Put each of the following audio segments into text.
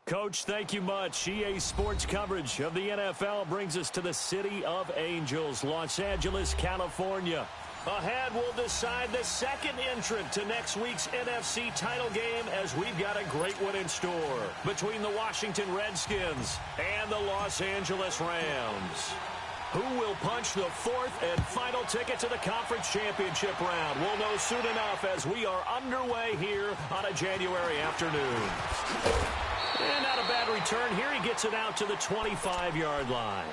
Coach, thank you much. EA Sports coverage of the NFL brings us to the City of Angels, Los Angeles, California. Ahead, we'll decide the second entrant to next week's NFC title game as we've got a great one in store between the Washington Redskins and the Los Angeles Rams. Who will punch the fourth and final ticket to the conference championship round? We'll know soon enough as we are underway here on a January afternoon. And not a bad return here. He gets it out to the 25-yard line.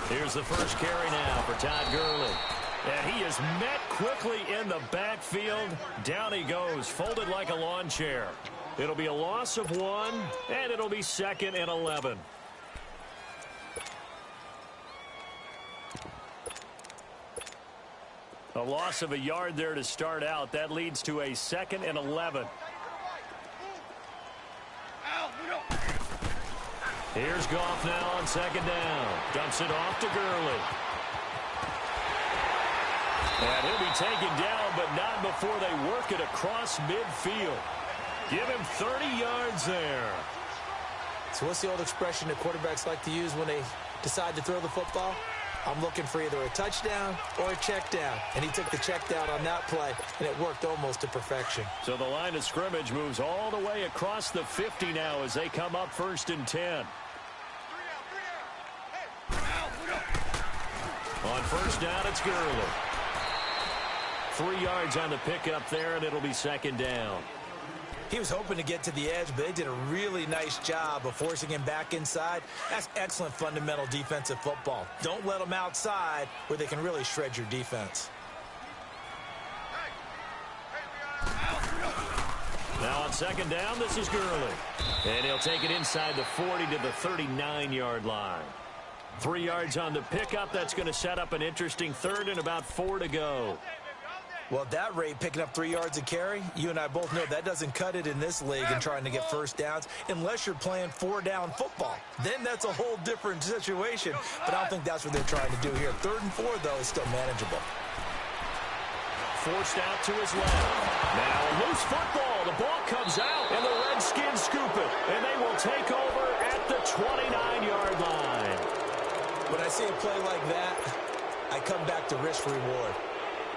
Here's the first carry now for Todd Gurley. And he is met quickly in the backfield. Down he goes, folded like a lawn chair. It'll be a loss of 1, and it'll be 2nd and 11. A loss of a yard there to start out. That leads to a 2nd and 11. Here's Goff now on 2nd down. Dumps it off to Gurley. And he'll be taken down, but not before they work it across midfield. Give him 30 yards there. So what's the old expression that quarterbacks like to use when they decide to throw the football? I'm looking for either a touchdown or a check down. And he took the check down on that play, and it worked almost to perfection. So the line of scrimmage moves all the way across the 50 now as they come up 1st and 10. On 1st down, it's Gurley. 3 yards on the pickup there, and it'll be 2nd down. He was hoping to get to the edge, but they did a really nice job of forcing him back inside. That's excellent fundamental defensive football. Don't let them outside where they can really shred your defense. Now on 2nd down, this is Gurley. And he'll take it inside the 40 to the 39-yard line. 3 yards on the pickup. That's going to set up an interesting 3rd and about 4 to go. Well, at that rate, picking up 3 yards a carry, you and I both know that doesn't cut it in this league and trying to get first downs unless you're playing 4-down football. Then that's a whole different situation, but I don't think that's what they're trying to do here. 3rd and 4, though, is still manageable. Forced out to his left. Now a loose football. The ball comes out, and the Redskins scoop it, and they will take over at the 29-yard line. When I see a play like that, I come back to risk-reward.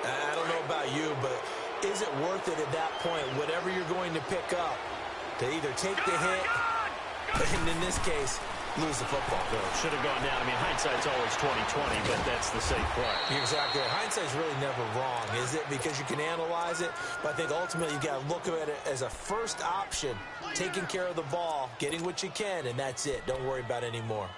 I don't know about you, but is it worth it at that point, whatever you're going to pick up, to either take the hit, and in this case, lose the football? Should have gone down. I mean, hindsight's always 20/20, but that's the safe play. You're exactly right. Hindsight's really never wrong, is it? Because you can analyze it, but I think ultimately you've got to look at it as a first option, taking care of the ball, getting what you can, and that's it. Don't worry about it anymore.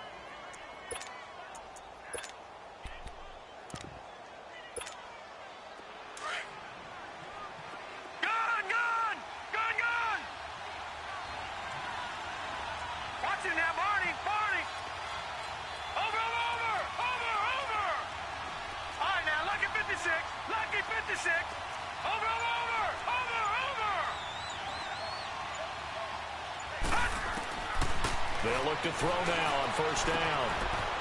They'll look to throw now on 1st down.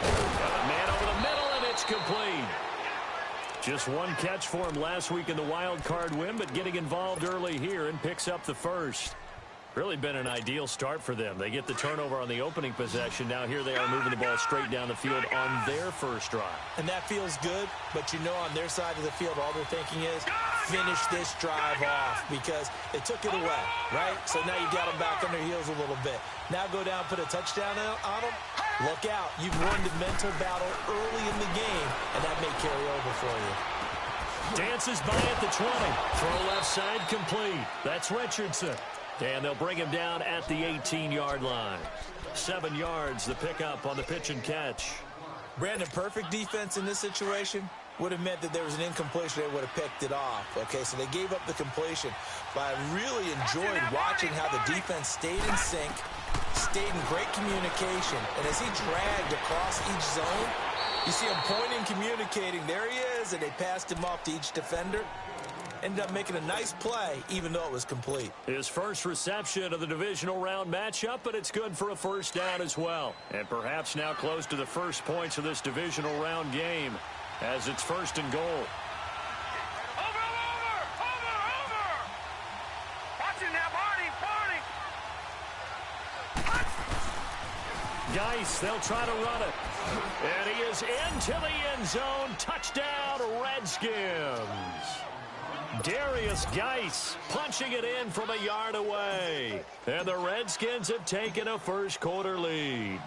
Got a man over the middle, and it's complete. Just one catch for him last week in the wild card win, but getting involved early here and picks up the first. Really been an ideal start for them. They get the turnover on the opening possession. Now here they are moving the ball straight down the field on their first drive. And that feels good, but you know on their side of the field, all they're thinking is finish this drive off because they took it away, right? So now you got them back on their heels a little bit. Now go down, put a touchdown on them. Look out. You've won the mental battle early in the game, and that may carry over for you. Dances by at the 20. Throw left side complete. That's Richardson. And they'll bring him down at the 18-yard line. 7 yards, the pickup on the pitch and catch. Brandon, perfect defense in this situation would have meant that there was an incompletion. They would have picked it off. Okay, so they gave up the completion. But I really enjoyed watching how the defense stayed in sync, stayed in great communication. And as he dragged across each zone, You see him pointing, communicating. There he is, and they passed him off to each defender. Ended up making a nice play, even though it was complete. His first reception of the divisional round matchup, but it's good for a first down as well. And perhaps now close to the first points of this divisional round game as it's 1st and goal. Geis, they'll try to run it. And he is into the end zone. Touchdown, Redskins. Darius Geis punching it in from a yard away. And the Redskins have taken a first quarter lead.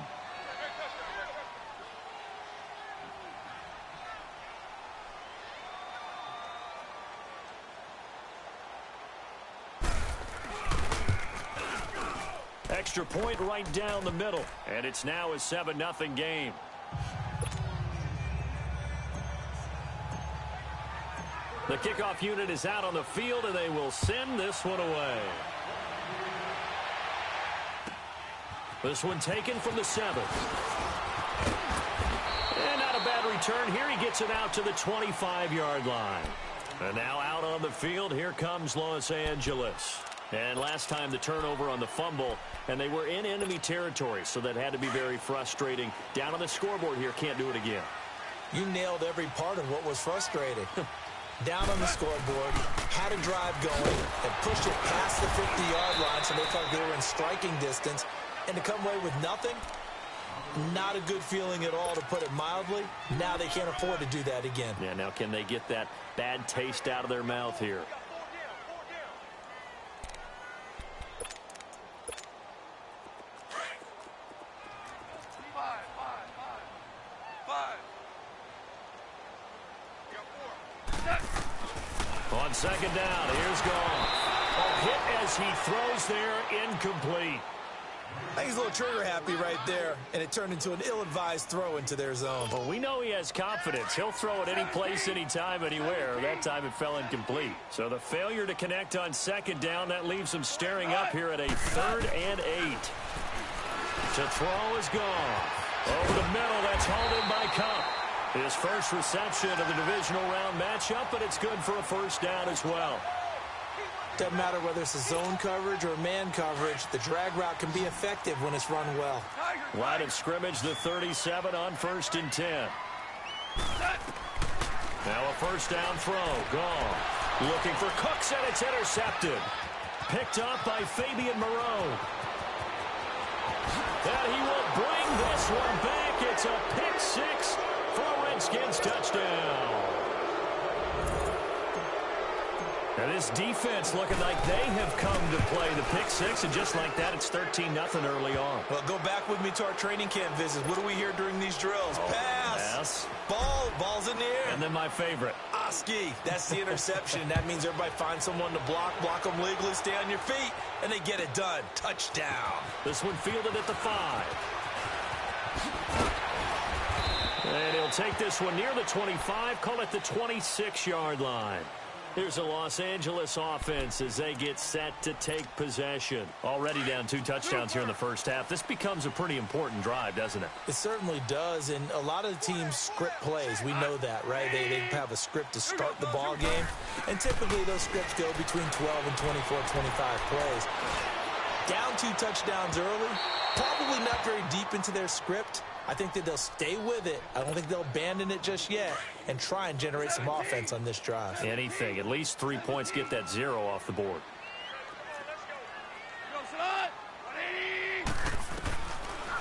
Extra point right down the middle. And it's now a 7-0 game. The kickoff unit is out on the field, and they will send this one away. This one taken from the 7th. And not a bad return here. He gets it out to the 25-yard line. And now out on the field, here comes Los Angeles. And last time the turnover on the fumble, and they were in enemy territory, so that had to be very frustrating. Down on the scoreboard here, can't do it again. You nailed every part of what was frustrating. Down on the scoreboard, had a drive going, and pushed it past the 50-yard line, so they felt they were in striking distance. And to come away with nothing, not a good feeling at all, to put it mildly. Now they can't afford to do that again. Yeah, now can they get that bad taste out of their mouth here? On second down, here's Goff. A hit as he throws there, incomplete. I think he's a little trigger happy right there, and it turned into an ill-advised throw into their zone. Well, we know he has confidence. He'll throw it any place, anytime, anywhere. That time it fell incomplete. So the failure to connect on second down, that leaves him staring up here at a 3rd and 8. To throw is Goff. Over the middle, that's hauled in by Cup. His first reception of the divisional round matchup, but it's good for a first down as well. Doesn't matter whether it's a zone coverage or man coverage, the drag route can be effective when it's run well. Line of scrimmage, the 37 on 1st and 10. Now a first down throw. Goff looking for Cooks, and it's intercepted. Picked up by Fabian Moreau. And he will bring this one back. It's a pick 6 for a Redskins touchdown. And this defense looking like they have come to play the pick 6, and just like that, it's 13-0 early on. Well, go back with me to our training camp visits. What do we hear during these drills? Pass. Ball's in the air. And then my favorite. Oski. That's the interception. That means everybody finds someone to block them legally, stay on your feet, and they get it done. Touchdown. This one fielded at the 5. And he'll take this one near the 25, call it the 26-yard line. Here's a Los Angeles offense as they get set to take possession. Already down 2 touchdowns here in the first half. This becomes a pretty important drive, doesn't it? It certainly does, and a lot of the teams script plays. We know that, right? They have a script to start the ball game, and typically those scripts go between 12 and 24, 25 plays. Down 2 touchdowns early, probably not very deep into their script. I think that they'll stay with it. I don't think they'll abandon it just yet and try and generate some offense on this drive. Anything. At least 3 points, get that 0 off the board.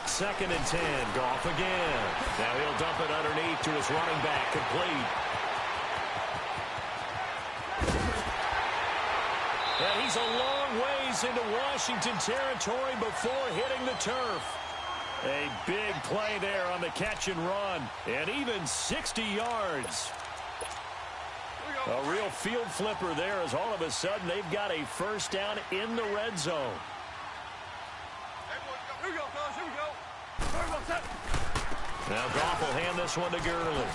Second and 10. Goff again. Now he'll dump it underneath to his running back. Complete. And he's a long ways into Washington territory before hitting the turf. A big play there on the catch and run, and even 60 yards. A real field flipper there, as all of a sudden they've got a first down in the red zone. Now Goff will hand this one to Gurley.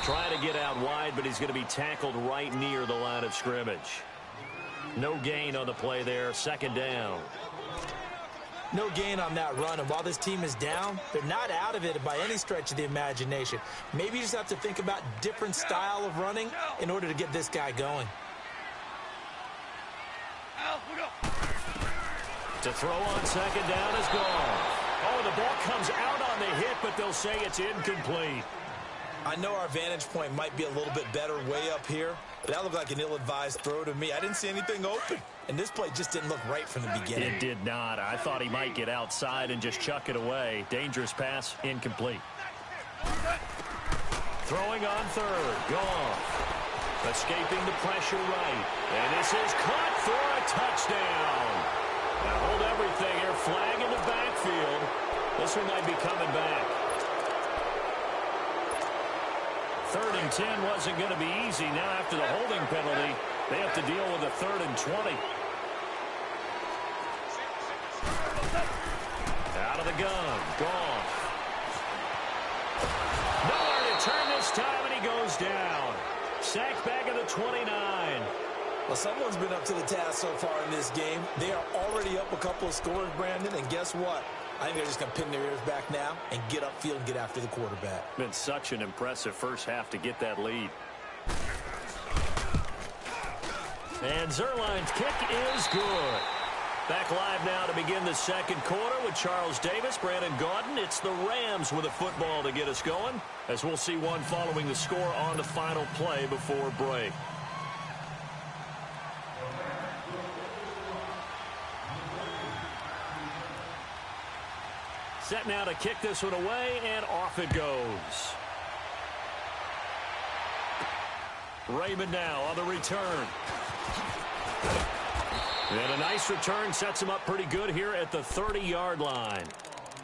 Trying to get out wide, but he's going to be tackled right near the line of scrimmage. No gain on the play there, second down. No gain on that run, and while this team is down, they're not out of it by any stretch of the imagination. Maybe you just have to think about different style of running in order to get this guy going. To throw on second down is gone. Oh, the ball comes out on the hit, but they'll say it's incomplete. I know our vantage point might be a little bit better way up here, but that looked like an ill-advised throw to me. I didn't see anything open, and this play just didn't look right from the beginning. It did not. I thought he might get outside and just chuck it away. Dangerous pass, incomplete. Throwing on third, gone. Escaping the pressure right, and this is caught for a touchdown. Now hold everything here. Flag in the backfield. This one might be coming back. 3rd and 10 wasn't going to be easy. Now after the holding penalty, they have to deal with a 3rd and 20. Out of the gun. Gone. Nowhere to turn this time, and he goes down. Sacked back at the 29. Well, someone's been up to the task so far in this game. They are already up a couple of scores, Brandon, and guess what? I think they're just going to pin their ears back now and get upfield and get after the quarterback. Been such an impressive first half to get that lead. And Zerline's kick is good. Back live now to begin the second quarter with Charles Davis, Brandon Gaudin. It's the Rams with a football to get us going, as we'll see one following the score on the final play before break. Set now to kick this one away, and off it goes. Raymond now on the return. And a nice return sets him up pretty good here at the 30-yard line.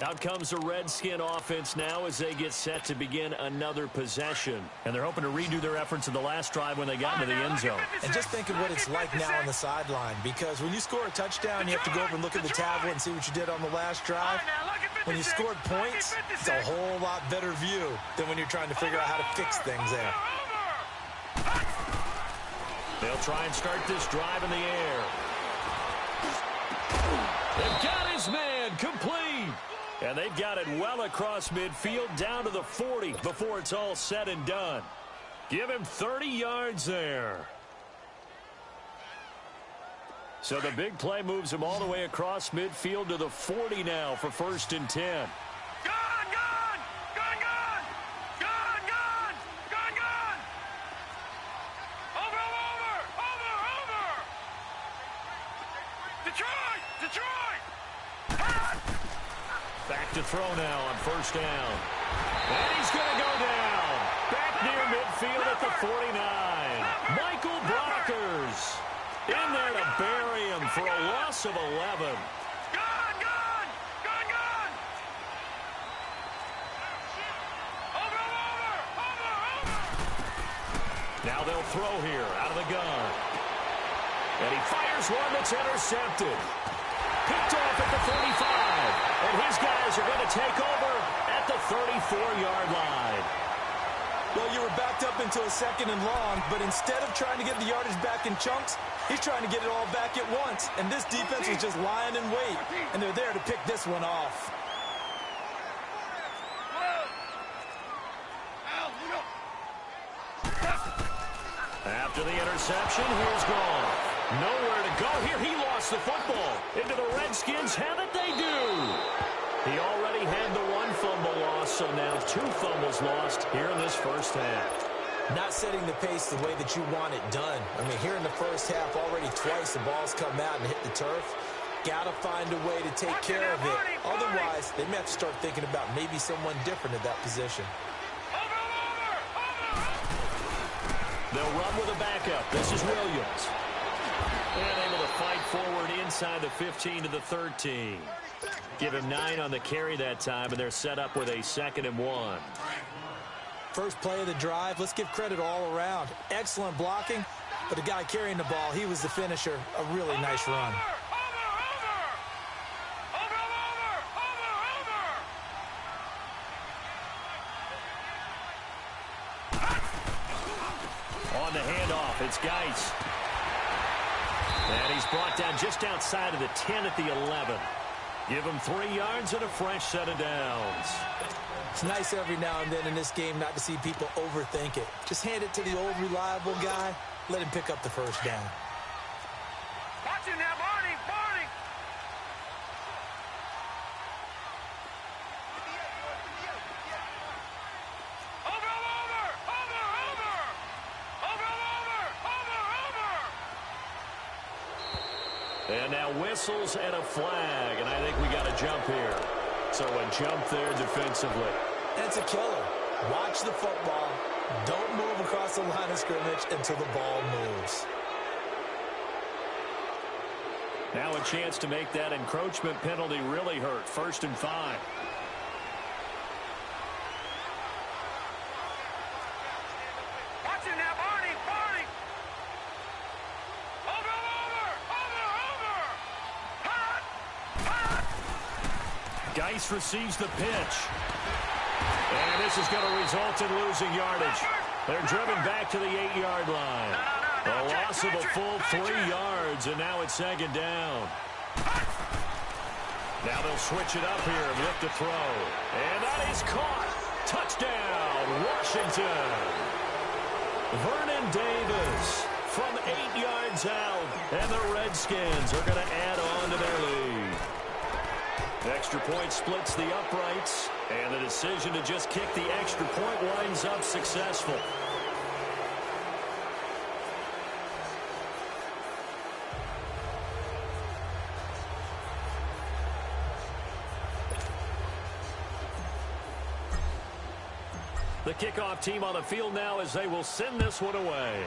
Out comes the Redskin offense now as they get set to begin another possession. And they're hoping to redo their efforts in the last drive when they got into the end zone. And just think of what it's like now on the sideline, because when you score a touchdown, you have to go over and look at the tablet and see what you did on the last drive. When you scored points, it's a whole lot better view than when you're trying to figure out how to fix things there. They'll try and start this drive in the air. They've got his man complete. And they've got it well across midfield down to the 40 before it's all said and done. Give him 30 yards there. So the big play moves him all the way across midfield to the 40 now for 1st and 10. Back to throw now on 1st down. And he's going to go down. Back near midfield at the 49. Michael Brockers in there to bury him for a loss of 11. Now they'll throw here out of the gun. And he fires one that's intercepted. Picked off at the 35. And his guys are going to take over at the 34-yard line. Well, you were backed up into a 2nd and long, but instead of trying to get the yardage back in chunks, he's trying to get it all back at once. And this defense was just lying in wait, and they're there to pick this one off. After the interception, here's Goff. Nowhere to go here. He lost the football. Into the Redskins have it, they do. He already had the 1 fumble loss, so now 2 fumbles lost here in this first half. Not setting the pace the way that you want it done. I mean, here in the first half, already twice the ball's come out and hit the turf. Got to find a way to take care of it. Otherwise, they may have to start thinking about maybe someone different at that position. They'll run with a backup. This is Williams. And able to fight forward inside the 15 to the 13. Give him 9 on the carry that time, and they're set up with a 2nd and 1. First play of the drive, let's give credit all around. Excellent blocking, but the guy carrying the ball, he was the finisher. A really nice run. On the handoff, it's Geis. And he's brought down just outside of the 10 at the 11. Give him 3 yards and a fresh set of downs. It's nice every now and then in this game not to see people overthink it. Just hand it to the old reliable guy. Let him pick up the first down. Watch him now, Barney! Barney! Over! And now whistles and a flag, and I think we got a jump here. So a jump there defensively. And it's a killer. Watch the football. Don't move across the line of scrimmage until the ball moves. Now a chance to make that encroachment penalty really hurt. 1st and 5. Watch him now, Barney! Barney! Over! Hot! Hot! Geis receives the pitch. And this is going to result in losing yardage. They're driven back to the 8-yard line. A loss of a full 3 yards, and now it's 2nd down. Now they'll switch it up here and lift a throw. And that is caught. Touchdown, Washington. Vernon Davis from 8 yards out. And the Redskins are going to add on to their lead. Extra point splits the uprights, and the decision to just kick the extra point winds up successful. The kickoff team on the field now as they will send this one away.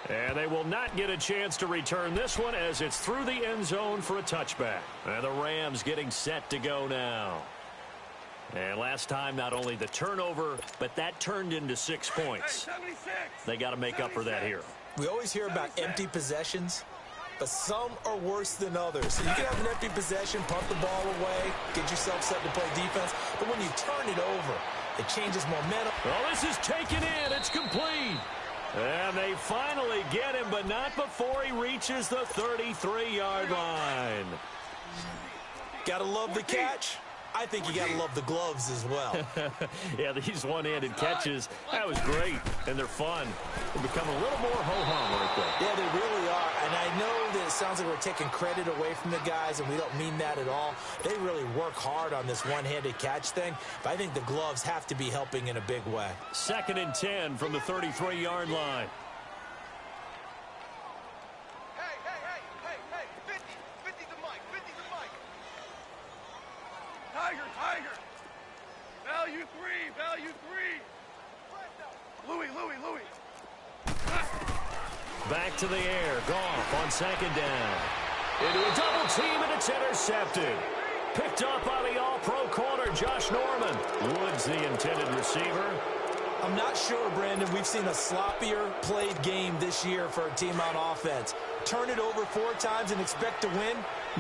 And they will not get a chance to return this one as it's through the end zone for a touchback. And the Rams getting set to go now. And last time, not only the turnover, but that turned into 6 points. They got to make up for that here. We always hear about empty possessions, but some are worse than others. So you can have an empty possession, punt the ball away, get yourself set to play defense. But when you turn it over, it changes momentum. Well, this is taken in. It's complete. And they finally get him, but not before he reaches the 33-yard line. Gotta love the catch. I think you gotta love the gloves as well. Yeah, these one-handed catches, that was great, and they're fun. They become a little more ho-hum right there. Yeah, they really are. And I know that it sounds like we're taking credit away from the guys, and we don't mean that at all. They really work hard on this one-handed catch thing, but I think the gloves have to be helping in a big way. 2nd and 10 from the 33-yard line. Tiger! Value three! Louis! Back to the air. Goff on 2nd down. Into a double team, and it's intercepted. Picked up by the all-pro corner, Josh Norman. Woods, the intended receiver. I'm not sure, Brandon, we've seen a sloppier played game this year for a team on offense. Turn it over 4 times and expect to win?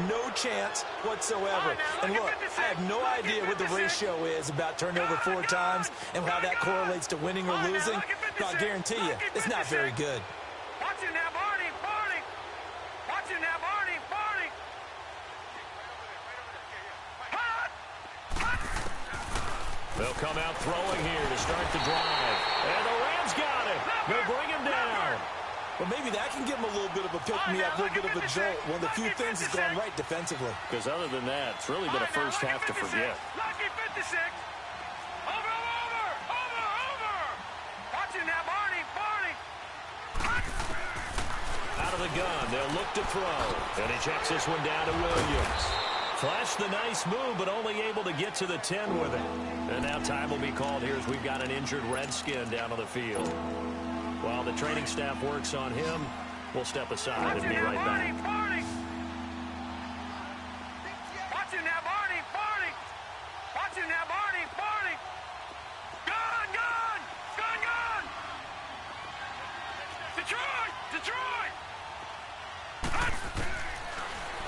No chance whatsoever. And look, I have no idea what the ratio is about turnover 4 times and how that correlates to winning or losing. But I guarantee you, it's not very good. Watch it now, Barney! Watch it now, Barney! They'll come out throwing here to start the drive. And the Rams got it. They'll bring him down. Well, maybe that can give them a little bit of a pick-me-up, a little bit of a jolt. One of the few things that's gone right defensively. Because other than that, it's really been a first half to forget. Lucky 56. Over. Watch it now, Barney. Out of the gun, they'll look to throw. And he checks this one down to Williams. Flashed the nice move, but only able to get to the 10 with it. And now time will be called here as we've got an injured Redskin down on the field. While the training staff works on him, we'll step aside and be right back. Watch it now, Barney. Watch it now, Barney. Gone. Detroit.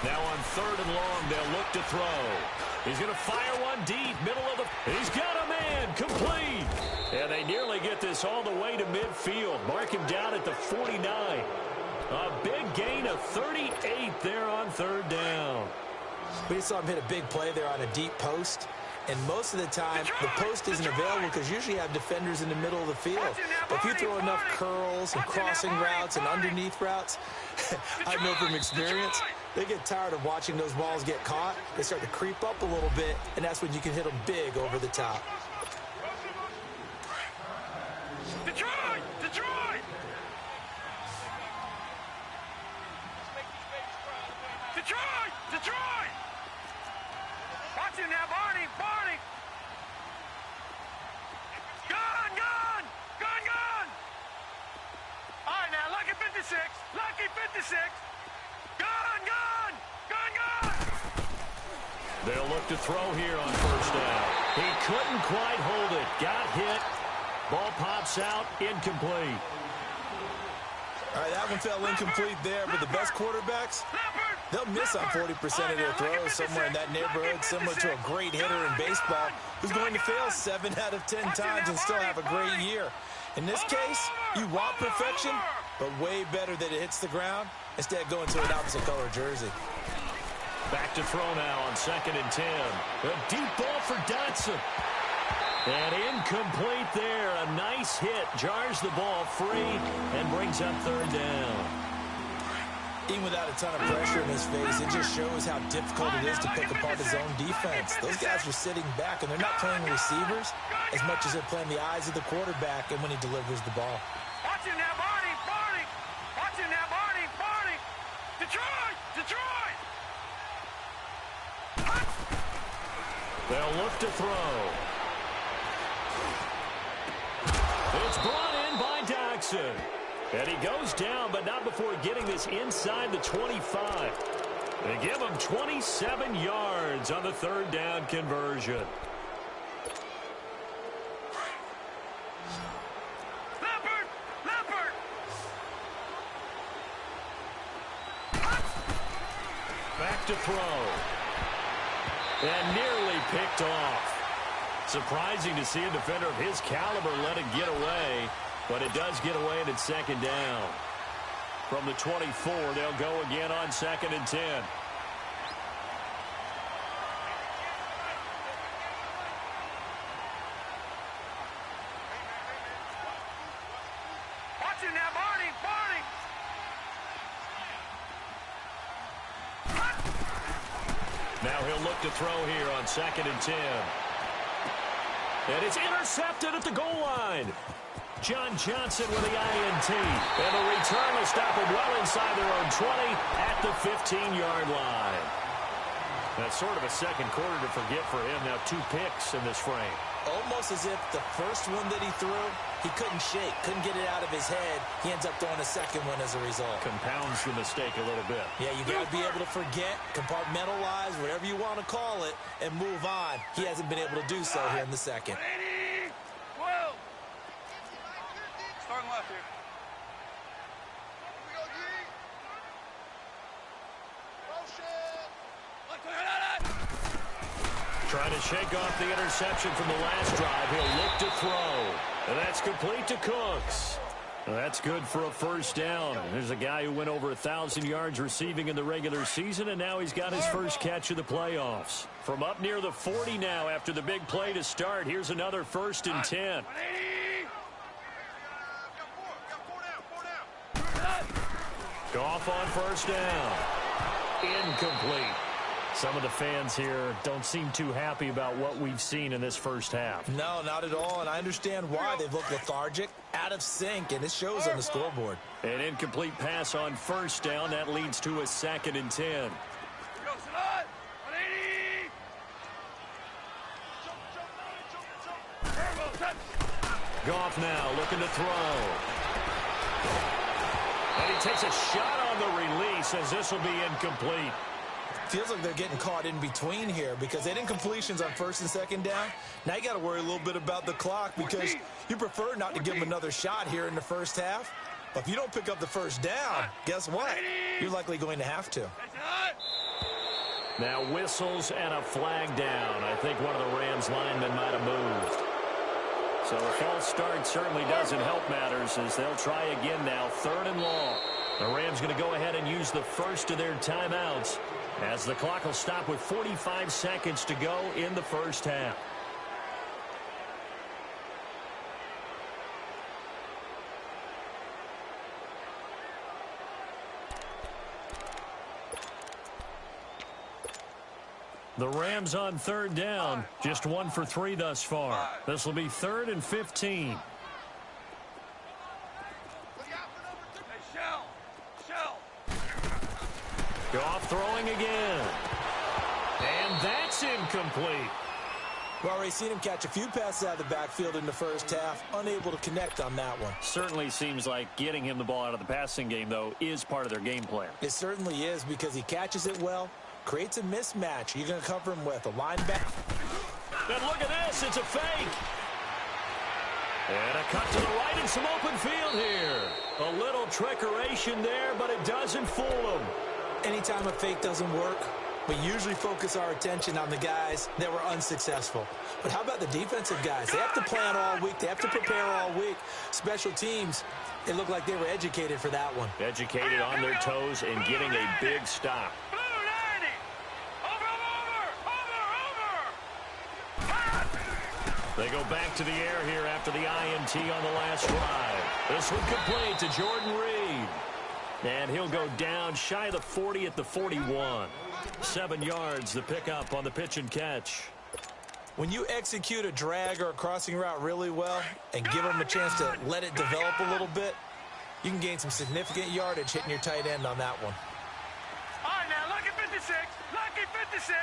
Now on 3rd and long, they'll look to throw. He's going to fire one deep, middle of the... He's got a man, complete. And they nearly get this all the way to midfield. Mark him down at the 49. A big gain of 38 there on third down. We just saw him hit a big play there on a deep post. And most of the time, the post isn't available because usually you have defenders in the middle of the field. But if you throw enough curls and crossing routes and underneath routes, I know from experience, they get tired of watching those balls get caught. They start to creep up a little bit, and that's when you can hit them big over the top. Detroit! Detroit! Detroit! Detroit! Watch him now, Barney! Barney! Gun! Gun! Gun! Gun! All right, now, lucky 56. Lucky 56. Gun! Gun! Gun! Gun! They'll look to throw here on first down. He couldn't quite hold it. Got hit. Ball pops out. Incomplete. All right, that one fell incomplete there, but the best quarterbacks, they'll miss on 40% of their throws somewhere in that neighborhood, similar to a great hitter in baseball who's going to fail 7 out of 10 times and still have a great year. In this case, you want perfection, but way better that it hits the ground instead of going to an opposite color jersey. Back to throw now on 2nd and 10. A deep ball for Dotson. And incomplete there. A nice hit. Jars the ball free and brings up third down. Even without a ton of pressure in his face, it just shows how difficult it is to pick apart his own defense. Those guys are sitting back, and they're not playing receivers as much as they're playing the eyes of the quarterback and when he delivers the ball. Watch him now, Barney! Barney! Watch him now, Barney! Barney! Detroit! Detroit! They'll look to throw. It's brought in by Dotson. And he goes down, but not before getting this inside the 25. They give him 27 yards on the third down conversion. Leopard! Leopard! Back to throw. And nearly picked off. Surprising to see a defender of his caliber let it get away, but it does get away and it's second down. From the 24, they'll go again on 2nd and 10. Watch him now, Barney! Barney! Now he'll look to throw here on 2nd and 10. And it's intercepted at the goal line. John Johnson with the INT. And the return will stop him well inside their own 20 at the 15-yard line. That's sort of a second quarter to forget for him. Now 2 picks in this frame. Almost as if the first one that he threw, he couldn't shake, couldn't get it out of his head. He ends up throwing a second one as a result. Compounds the mistake a little bit. Yeah, you got to be able to forget, compartmentalize, whatever you want to call it, and move on. He hasn't been able to do so here in the second. 80! 12! Starting left here. Trying to shake off the interception from the last drive. He'll look to throw. And that's complete to Cooks. That's good for a first down. There's a guy who went over 1,000 yards receiving in the regular season, and now he's got his first catch of the playoffs. From up near the 40 now after the big play to start, here's another 1st and 10. Goff on first down. Incomplete. Some of the fans here don't seem too happy about what we've seen in this first half. No, not at all, and I understand why. They've looked lethargic, out of sync, and it shows on the scoreboard. An incomplete pass on first down. That leads to a 2nd and 10. Goff now looking to throw. And he takes a shot on the release as this will be incomplete. Feels like they're getting caught in between here because they did incompletions on 1st and 2nd down. Now you got to worry a little bit about the clock because you prefer not to give them another shot here in the first half. But if you don't pick up the first down, guess what? You're likely going to have to. Now whistles and a flag down. I think one of the Rams linemen might have moved. So a false start certainly doesn't help matters as they'll try again now. 3rd and long. The Rams going to go ahead and use the first of their timeouts as the clock will stop with 45 seconds to go in the first half. The Rams on third down, just 1 for 3 thus far. This will be 3rd and 15. Goff throwing again. And that's incomplete. We've already seen him catch a few passes out of the backfield in the first half, unable to connect on that one. Certainly seems like getting him the ball out of the passing game, though, is part of their game plan. It certainly is because he catches it well, creates a mismatch. You're going to cover him with a linebacker. And look at this. It's a fake. And a cut to the right and some open field here. A little trickeration there, but it doesn't fool him. Anytime a fake doesn't work, we usually focus our attention on the guys that were unsuccessful. But how about the defensive guys? They have to plan all week. They have to prepare all week. Special teams, it looked like they were educated for that one. Educated on their toes and getting a big stop. They go back to the air here after the INT on the last drive. This one complete to Jordan Reed. And he'll go down shy of the 40 at the 41. 7 yards, the pickup on the pitch and catch. When you execute a drag or a crossing route really well and give them a chance to let it develop a little bit, you can gain some significant yardage hitting your tight end on that one. All right, now, lucky 56. Lucky 56.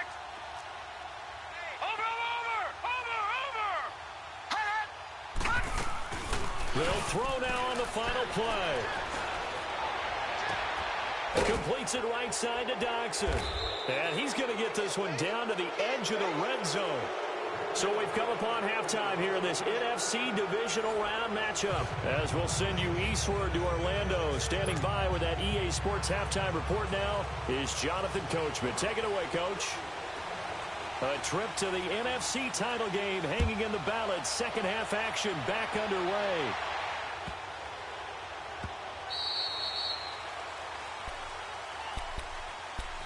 They'll throw now on the final play. Completes it right side to Doxson. And he's going to get this one down to the edge of the red zone. So we've come upon halftime here in this NFC divisional round matchup. As we'll send you eastward to Orlando. Standing by with that EA Sports halftime report now is Jonathan Coachman. Take it away, Coach. A trip to the NFC title game hanging in the balance. Second half action back underway.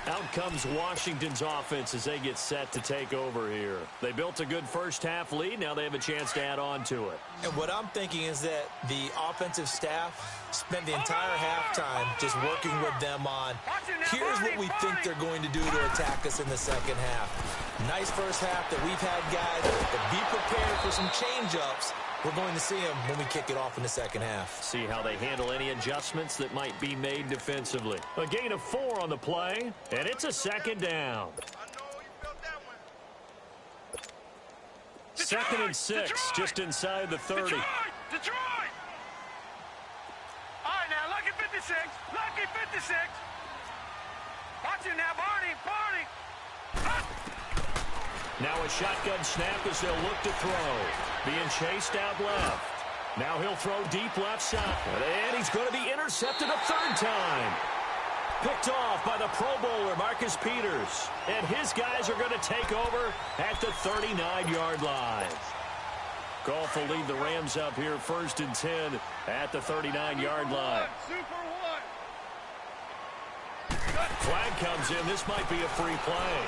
Out comes Washington's offense as they get set to take over here. They built a good first half lead. Now they have a chance to add on to it. And what I'm thinking is that the offensive staff spent the entire halftime just working with them on, here's what we think they're going to do to attack us in the second half. Nice first half that we've had, guys, but be prepared for some change-ups. We're going to see them when we kick it off in the second half. See how they handle any adjustments that might be made defensively. A gain of 4 on the play, and it's a second down. Second and 6, just inside the 30. Detroit! All right, now, lucky 56. Lucky 56. Watch it now, Barney. Now a shotgun snap as they'll look to throw. Being chased out left. Now he'll throw deep left side. And he's going to be intercepted a third time. Picked off by the Pro Bowler, Marcus Peters. And his guys are going to take over at the 39-yard line. Goff will lead the Rams up here 1st and 10 at the 39-yard line. Flag comes in. This might be a free play.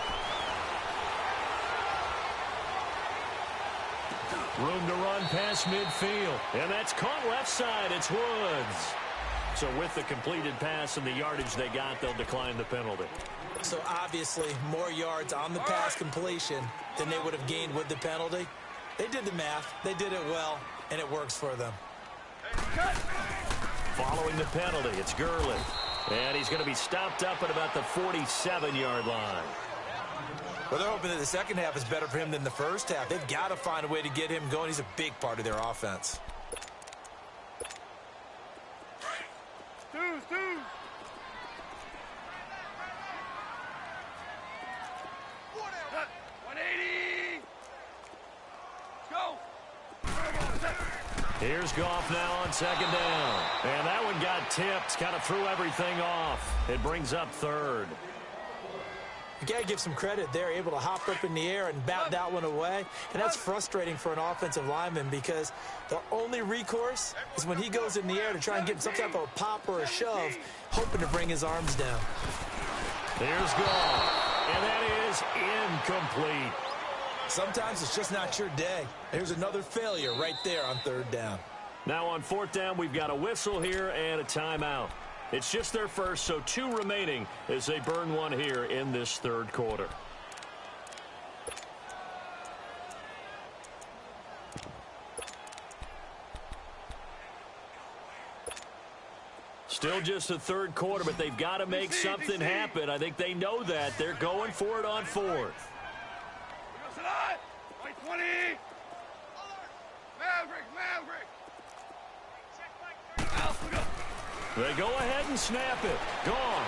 Room to run past midfield. And that's caught left side. It's Woods. So with the completed pass and the yardage they got, they'll decline the penalty. So obviously more yards on the pass completion than they would have gained with the penalty. They did the math. They did it well, and it works for them. Following the penalty, it's Gurley. And he's going to be stopped up at about the 47-yard line. Well, they're hoping that the second half is better for him than the first half. They've got to find a way to get him going. He's a big part of their offense. Stew. 180. Go. Here's Goff now on second down. And that one got tipped. Kind of threw everything off. It brings up third. You got to give some credit. They're able to hop up in the air and bat that one away. And that's frustrating for an offensive lineman because the only recourse is when he goes in the air to try and get some type of a pop or a shove, hoping to bring his arms down. Here's gone. And that is incomplete. Sometimes it's just not your day. There's another failure right there on third down. Now on fourth down, we've got a whistle here and a timeout. It's just their first, so 2 remaining as they burn one here in this third quarter. Still just the third quarter, but they've got to make something happen. I think they know that. They're going for it on fourth. 20. Maverick. They go ahead and snap it. Gone.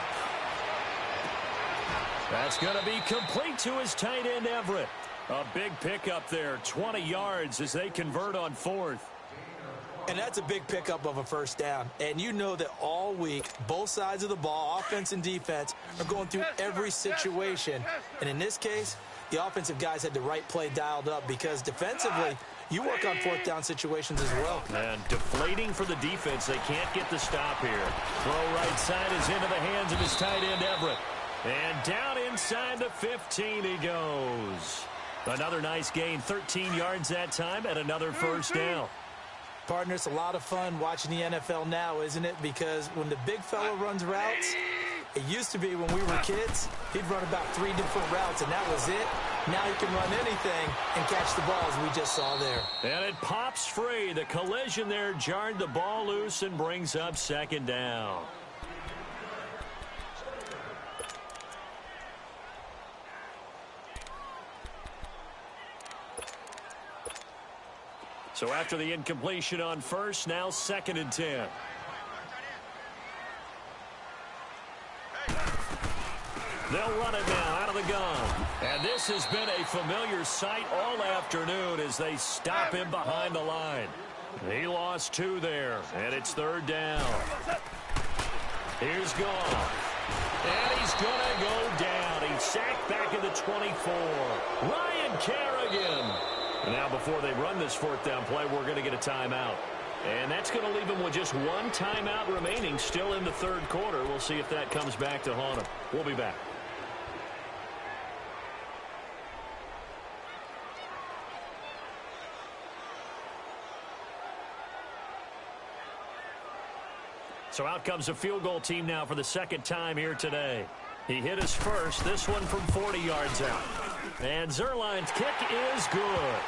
That's going to be complete to his tight end, Everett. A big pickup there, 20 yards as they convert on fourth. And that's a big pickup of a first down. And you know that all week, both sides of the ball, offense and defense, are going through every situation. And in this case, the offensive guys had the right play dialed up because defensively, you work on fourth down situations as well. And deflating for the defense. They can't get the stop here. Throw right side is into the hands of his tight end, Everett. And down inside the 15 he goes. Another nice gain, 13 yards that time, and another first down. Partner, it's a lot of fun watching the NFL now, isn't it? Because when the big fella runs routes, it used to be when we were kids, he'd run about 3 different routes, and that was it. Now he can run anything and catch the ball, as we just saw there. And it pops free. The collision there jarred the ball loose and brings up second down. So after the incompletion on first, now 2nd and 10. They'll run it now out of the gun. And this has been a familiar sight all afternoon as they stop him behind the line. He lost 2 there, and it's 3rd down. Here's Goff. And he's going to go down. He's sacked back at the 24. Ryan Kerrigan. Now, before they run this 4th down play, we're going to get a timeout. And that's going to leave them with just 1 timeout remaining still in the 3rd quarter. We'll see if that comes back to haunt them. We'll be back. So out comes a field goal team now for the 2nd time here today. He hit his first, this one from 40 yards out. And Zerline's kick is good.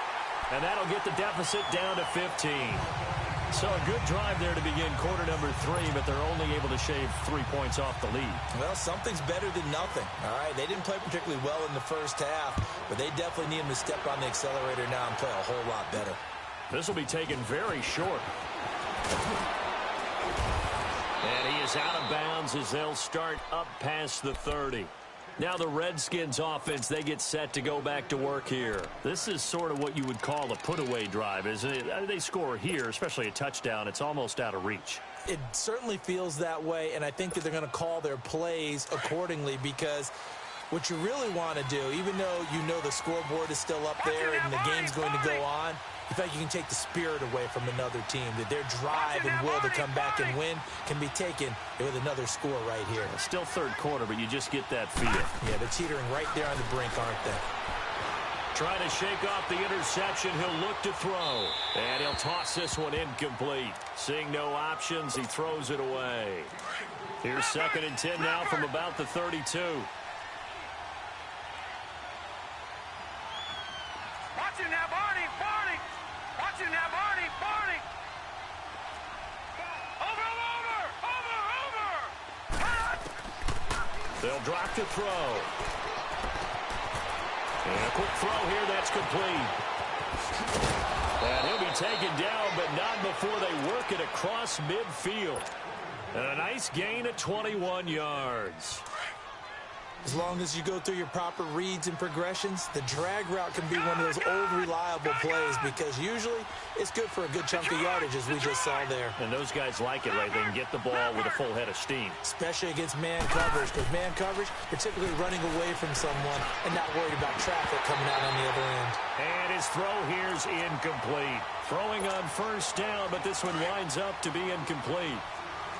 And that'll get the deficit down to 15. So a good drive there to begin quarter number 3, but they're only able to shave 3 points off the lead. Well, something's better than nothing, all right? They didn't play particularly well in the first half, but they definitely need him to step on the accelerator now and play a whole lot better. This will be taken very short. And he is out of bounds as they'll start up past the 30. Now the Redskins offense, they get set to go back to work here. This is sort of what you would call a put-away drive, isn't it? They score here, especially a touchdown. It's almost out of reach. It certainly feels that way, and I think that they're going to call their plays accordingly because what you really want to do, even though you know the scoreboard is still up there and the game's going to go on, you feel like you can take the spirit away from another team, that their drive and will to come back and win can be taken with another score right here. It's still 3rd quarter, but you just get that feel. Yeah, they're teetering right there on the brink, aren't they? Trying to shake off the interception. He'll look to throw. And he'll toss this one incomplete. Seeing no options, he throws it away. Here's 2nd and 10 now from about the 32. Watching now, Barney. Watching now, Barney. Over. They'll drop to throw. And a quick throw here, that's complete. And he'll be taken down, but not before they work it across midfield. And a nice gain at 21 yards. As long as you go through your proper reads and progressions, the drag route can be one of those old reliable plays because usually it's good for a good chunk of yardage, as we just saw there. And those guys like it, right? They can get the ball with a full head of steam. Especially against man coverage, because man coverage, you're typically running away from someone and not worried about traffic coming out on the other end. And his throw here's incomplete. Throwing on first down, but this one winds up to be incomplete.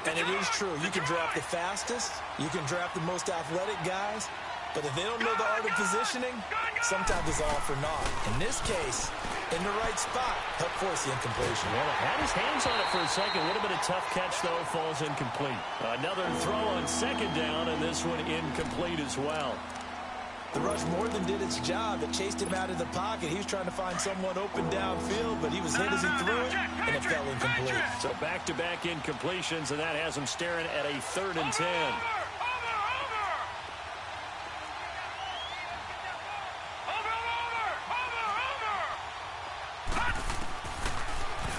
And it is true. You can draft the fastest. You can draft the most athletic guys. But if they don't know the art of positioning, sometimes it's all for naught. In this case, in the right spot, help force the incompletion. Well, had his hands on it for a second. A little bit of tough catch, though, falls incomplete. Another throw on second down, and this one incomplete as well. The rush more than did its job. It chased him out of the pocket. He was trying to find someone open downfield, but he was hit as he threw it, and it fell incomplete. So back-to-back incompletions, and that has him staring at a 3rd and 10.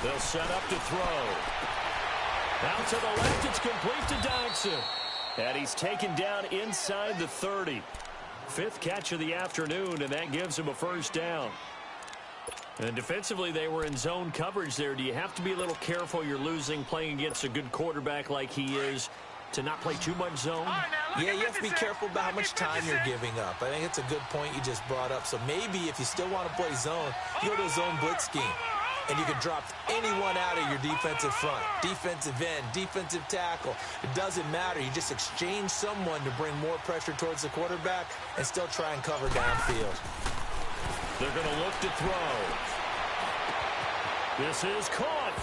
They'll set up to throw. Out to the left, it's complete to Dodson. And he's taken down inside the 30. 5th catch of the afternoon, and that gives him a first down. And defensively, they were in zone coverage there. Do you have to be a little careful? You're losing, playing against a good quarterback like he is, to not play too much zone? Yeah, you have to be careful about how much time you're giving up. I think it's a good point you just brought up. So maybe if you still want to play zone, you go to a zone blitz scheme. And you can drop anyone out of your defensive front. Defensive end, defensive tackle. It doesn't matter. You just exchange someone to bring more pressure towards the quarterback and still try and cover downfield. They're going to look to throw. This is caught.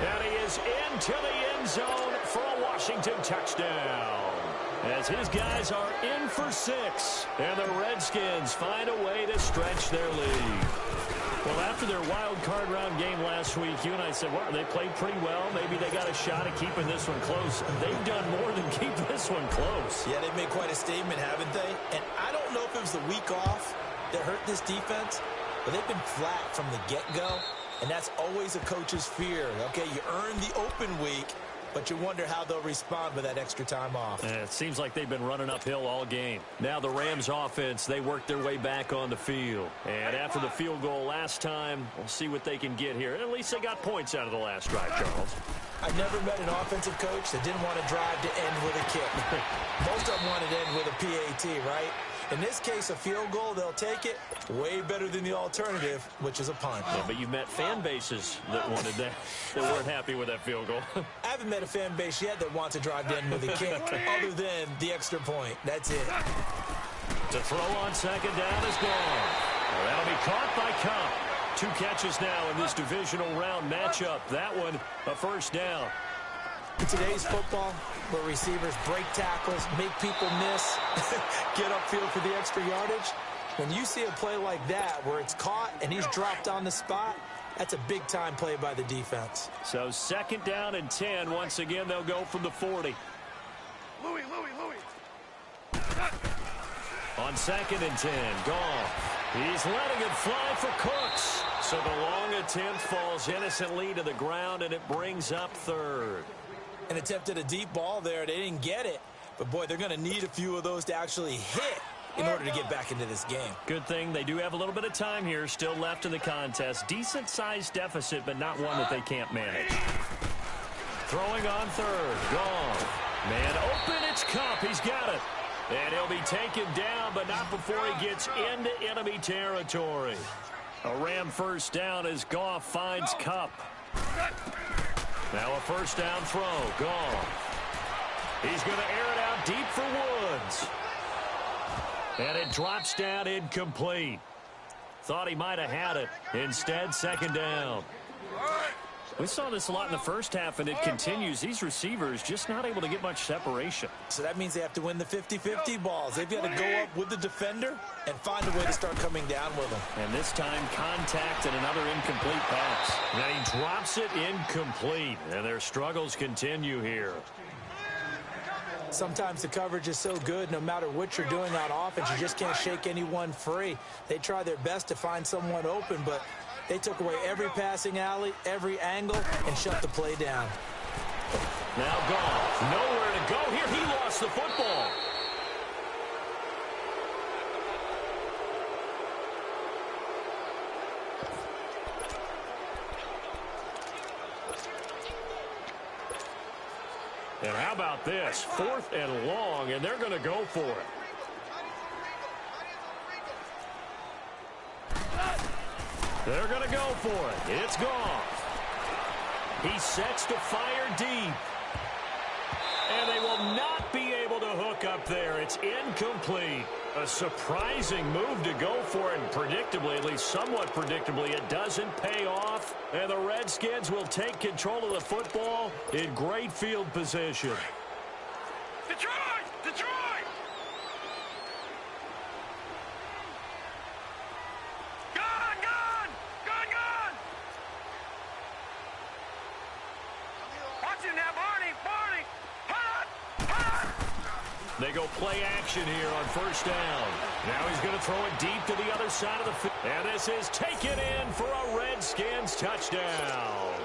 And he is into the end zone for a Washington touchdown. As his guys are in for 6. And the Redskins find a way to stretch their lead. Well, after their wild card round game last week, you and I said, well, they played pretty well. Maybe they got a shot at keeping this one close. They've done more than keep this one close. Yeah, they've made quite a statement, haven't they? And I don't know if it was the week off that hurt this defense, but they've been flat from the get-go, and that's always a coach's fear. Okay, you earn the open week, but you wonder how they'll respond with that extra time off. It seems like they've been running uphill all game. Now the Rams offense, they work their way back on the field. And after the field goal last time, we'll see what they can get here. And at least they got points out of the last drive, Charles. I've never met an offensive coach that didn't want to drive to end with a kick. Most of them wanted to end with a PAT, right? In this case, a field goal, they'll take it. Way better than the alternative, which is a punt. Yeah, but you've met fan bases that wanted that, that weren't happy with that field goal. I haven't met a fan base yet that wants to drive to end with a kick, other than the extra point. That's it. The throw on second down is gone. Well, that'll be caught by Cup. 2 catches now in this divisional round matchup. That one, a first down. In today's football, where receivers break tackles, make people miss, get upfield for the extra yardage, when you see a play like that where it's caught and he's dropped on the spot, that's a big-time play by the defense. So 2nd down and 10. Once again, they'll go from the 40. Louis. On 2nd and 10, gone. He's letting it fly for Cooks. So the long attempt falls innocently to the ground, and it brings up 3rd. And attempted a deep ball there. They didn't get it. But, boy, they're going to need a few of those to actually hit in order to get back into this game. Good thing they do have a little bit of time here still left in the contest. Decent-sized deficit, but not one that they can't manage. Throwing on 3rd. Gone. Man open. It's Cup. He's got it. And he'll be taken down, but not before he gets into enemy territory. A Ram first down as Goff finds Cup. Now a first down throw. Gone. He's going to air it out deep for Woods. And it drops down incomplete. Thought he might have had it. Instead, 2nd down. We saw this a lot in the first half, and it continues. These receivers just not able to get much separation. So that means they have to win the 50-50 balls. They've got to go up with the defender and find a way to start coming down with them. And this time, contact and another incomplete pass. Then he drops it incomplete, and their struggles continue here. Sometimes the coverage is so good, no matter what you're doing on offense, you just can't shake anyone free. They try their best to find someone open, but they took away every passing alley, every angle, and shut the play down. Now Goff, nowhere to go here. He lost the football. And how about this? 4th and long, and they're going to go for it. They're going to go for it. It's gone. He sets to fire deep. And they will not be able to hook up there. It's incomplete. A surprising move to go for it, and predictably, at least somewhat predictably, it doesn't pay off. And the Redskins will take control of the football in great field position. Detroit! Detroit! Gone! Gone! Gone! Gone! Watch him now, Barney! Barney! Hot! Hot! They go play action here on 1st down. Now he's going to throw it deep to the other side of the field. And this is taken in for a Redskins touchdown.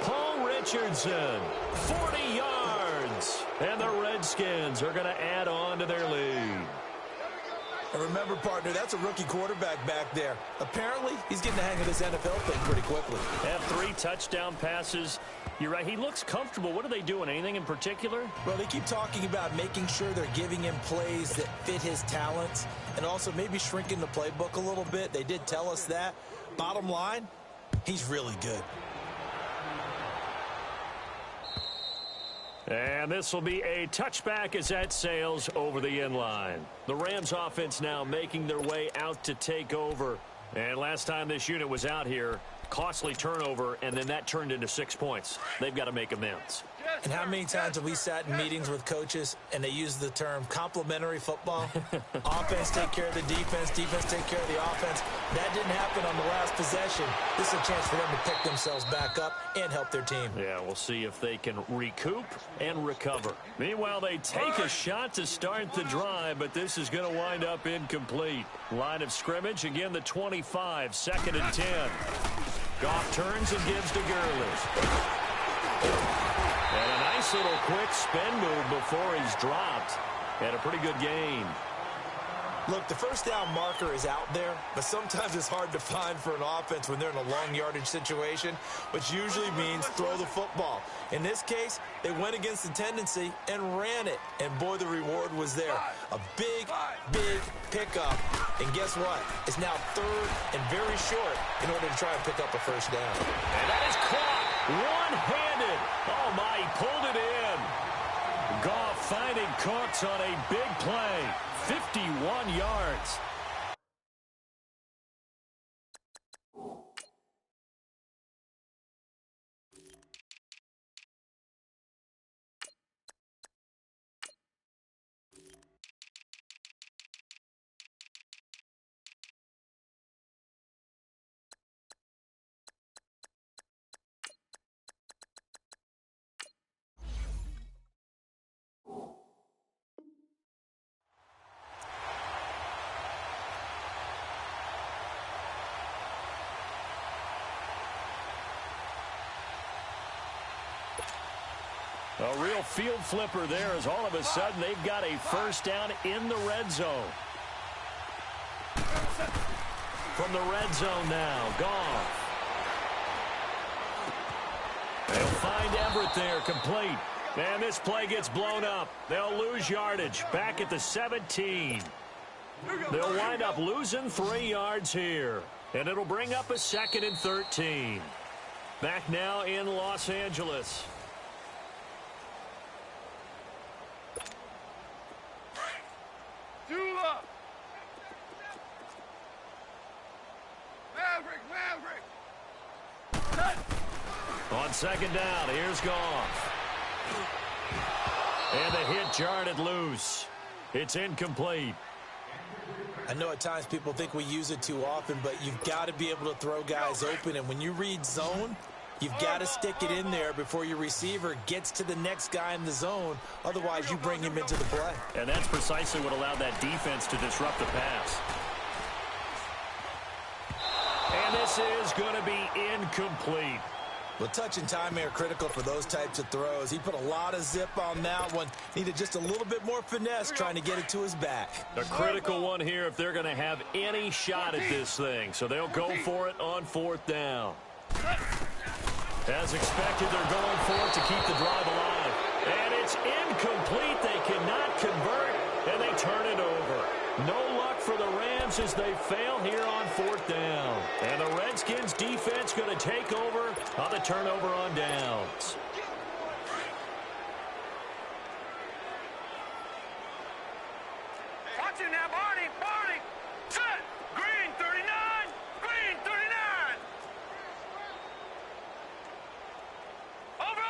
Paul Richardson, 40 yards. And the Redskins are going to add on to their lead. And remember, partner, that's a rookie quarterback back there. Apparently, he's getting the hang of this NFL thing pretty quickly. Have 3 touchdown passes. You're right. He looks comfortable. What are they doing? Anything in particular? Well, they keep talking about making sure they're giving him plays that fit his talents and also maybe shrinking the playbook a little bit. They did tell us that. Bottom line, he's really good. And this will be a touchback as that sails over the inline. The Rams offense now making their way out to take over. And last time this unit was out here, costly turnover, and then that turned into 6 points. They've got to make amends. And how many times have we sat in meetings with coaches and they use the term complementary football? Offense take care of the defense, defense take care of the offense. That didn't happen on the last possession. This is a chance for them to pick themselves back up and help their team. Yeah, we'll see if they can recoup and recover. Meanwhile, they take a shot to start the drive, but this is going to wind up incomplete. Line of scrimmage, again, the 25, 2nd and 10. Goff turns and gives to Gurley. And a nice little quick spin move before he's dropped. And a pretty good gain. Look, the 1st down marker is out there, but sometimes it's hard to find for an offense when they're in a long yardage situation, which usually means throw the football. In this case, they went against the tendency and ran it. And boy, the reward was there. A big, big pickup. And guess what? It's now 3rd and very short in order to try and pick up a 1st down. And that is caught one-handed. Oh, my, he pulled it in. Goff finding Cooks on a big play. 51 yards. A real field flipper there as all of a sudden they've got a 1st down in the red zone. From the red zone now, Goff. They'll find Everett there, complete. And this play gets blown up. They'll lose yardage back at the 17. They'll wind up losing 3 yards here. And it'll bring up a 2nd and 13. Back now in Los Angeles. On 2nd down, here's Goff. And the hit jarred it loose. It's incomplete. I know at times people think we use it too often, but you've got to be able to throw guys open. And when you read zone, you've got to stick it in there before your receiver gets to the next guy in the zone. Otherwise, you bring him into the play. And that's precisely what allowed that defense to disrupt the pass. And this is going to be incomplete. Well, touch and time are critical for those types of throws. He put a lot of zip on that one. Needed just a little bit more finesse trying to get it to his back. A critical one here if they're going to have any shot at this thing. So they'll go for it on 4th down. As expected, they're going for it to keep the drive alive. And as they fail here on 4th down. And the Redskins defense going to take over on the turnover on downs. Watch it now, Barney. Barney. Set. Green 39. Green 39. Over.